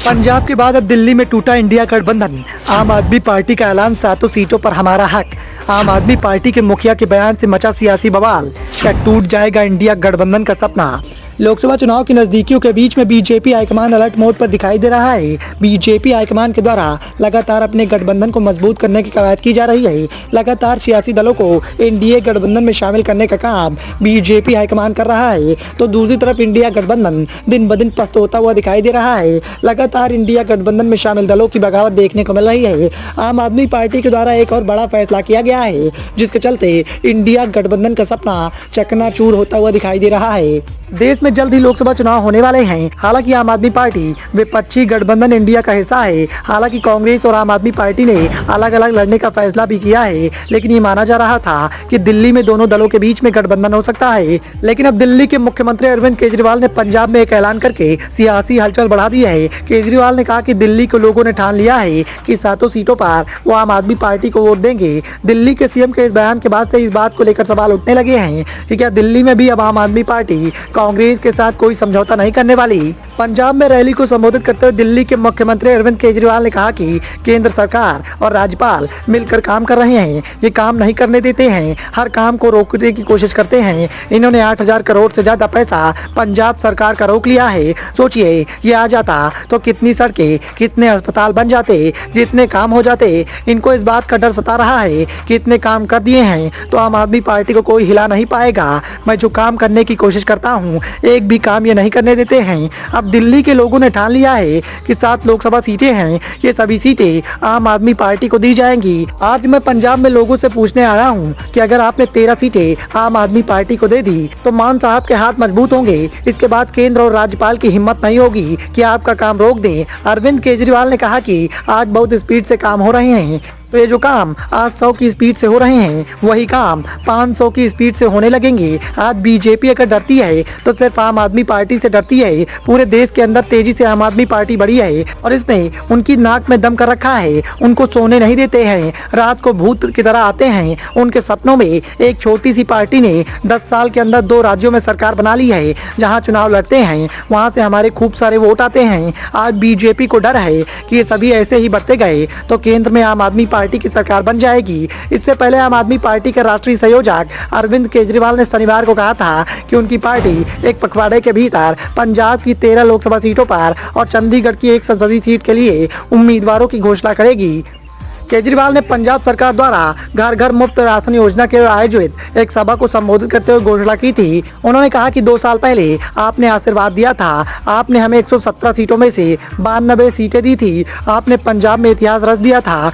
पंजाब के बाद अब दिल्ली में टूटा इंडिया गठबंधन। आम आदमी पार्टी का ऐलान, 7 सीटों पर हमारा हक। आम आदमी पार्टी के मुखिया के बयान से मचा सियासी बवाल। क्या टूट जाएगा इंडिया गठबंधन का सपना? लोकसभा चुनाव की नजदीकियों के बीच में बीजेपी हाईकमान अलर्ट मोड पर दिखाई दे रहा है। बीजेपी हाईकमान के द्वारा लगातार अपने गठबंधन को मजबूत करने की कवायद की जा रही है। लगातार सियासी दलों को एनडीए गठबंधन में शामिल करने का काम बीजेपी हाईकमान कर रहा है, तो दूसरी तरफ इंडिया गठबंधन दिन ब दिन पस्त होता हुआ दिखाई दे रहा है। लगातार इंडिया गठबंधन में शामिल दलों की बगावत देखने को मिल रही है। आम आदमी पार्टी के द्वारा एक और बड़ा फैसला किया गया है, जिसके चलते इंडिया गठबंधन का सपना चकनाचूर होता हुआ दिखाई दे रहा है। देश में जल्द ही लोकसभा चुनाव होने वाले हैं। हालांकि आम आदमी पार्टी विपक्षी गठबंधन इंडिया का हिस्सा है। हालांकि कांग्रेस और आम आदमी पार्टी ने अलग अलग लड़ने का फैसला भी किया है, लेकिन ये माना जा रहा था कि दिल्ली में दोनों दलों के बीच में गठबंधन हो सकता है। लेकिन अब दिल्ली के मुख्यमंत्री अरविंद केजरीवाल ने पंजाब में एक ऐलान करके सियासी हलचल बढ़ा दी है। केजरीवाल ने कहा कि दिल्ली के लोगों ने ठान लिया है कि 7 सीटों पर वो आम आदमी पार्टी को वोट देंगे। दिल्ली के सीएम के इस बयान के बाद से इस बात को लेकर सवाल उठने लगे हैं कि क्या दिल्ली में भी अब आम आदमी पार्टी कांग्रेस के साथ कोई समझौता नहीं करने वाली। पंजाब में रैली को संबोधित करते हुए दिल्ली के मुख्यमंत्री अरविंद केजरीवाल ने कहा कि केंद्र सरकार और राज्यपाल मिलकर काम कर रहे हैं। ये काम नहीं करने देते हैं, हर काम को रोकने की कोशिश करते हैं। इन्होंने 8,000 करोड़ से ज्यादा पैसा पंजाब सरकार का रोक लिया है। सोचिए, ये आ जाता तो कितनी सड़कें, कितने अस्पताल बन जाते, जितने काम हो जाते। इनको इस बात का डर सता रहा है कि इतने काम कर दिए हैं तो आम आदमी पार्टी को कोई हिला नहीं पाएगा। मैं जो काम करने की कोशिश करता हूँ, एक भी काम ये नहीं करने देते हैं। अब दिल्ली के लोगों ने ठान लिया है कि 7 लोकसभा सीटें हैं, ये सभी सीटें आम आदमी पार्टी को दी जाएंगी। आज मैं पंजाब में लोगों से पूछने आया हूँ कि अगर आपने 13 सीटें आम आदमी पार्टी को दे दी तो मान साहब के हाथ मजबूत होंगे। इसके बाद केंद्र और राज्यपाल की हिम्मत नहीं होगी कि आपका काम रोक दें। अरविंद केजरीवाल ने कहा कि आज बहुत स्पीड से काम हो रहे हैं, तो ये जो काम आज 100 की स्पीड से हो रहे हैं, वही काम 500 की स्पीड से होने लगेंगे। आज बीजेपी अगर डरती है तो सिर्फ आम आदमी पार्टी से डरती है। पूरे देश के अंदर तेजी से आम आदमी पार्टी बढ़ी है और इसने उनकी नाक में दम कर रखा है। उनको सोने नहीं देते हैं, रात को भूत की तरह आते हैं। उनके सपनों में एक छोटी सी पार्टी ने 10 साल के अंदर 2 राज्यों में सरकार बना ली है। जहाँ चुनाव लड़ते हैं वहाँ से हमारे खूब सारे वोट आते हैं। आज बीजेपी को डर है कि ये सभी ऐसे ही बढ़ते गए तो केंद्र में आम आदमी पार्टी की सरकार बन जाएगी। इससे पहले आम आदमी पार्टी के राष्ट्रीय संयोजक अरविंद केजरीवाल ने शनिवार को कहा था कि उनकी पार्टी एक पखवाड़े के भीतर पंजाब की 13 लोकसभा सीटों पर और चंडीगढ़ की एक संसदीय सीट के लिए उम्मीदवारों की घोषणा करेगी। केजरीवाल ने पंजाब सरकार द्वारा घर घर मुफ्त राशन योजना के आयोजित एक सभा को संबोधित करते हुए घोषणा की थी। उन्होंने कहा कि 2 साल पहले आपने आशीर्वाद दिया था, आपने हमें 117 सीटों में से 92 सीटें दी थी। आपने पंजाब में इतिहास रच दिया था।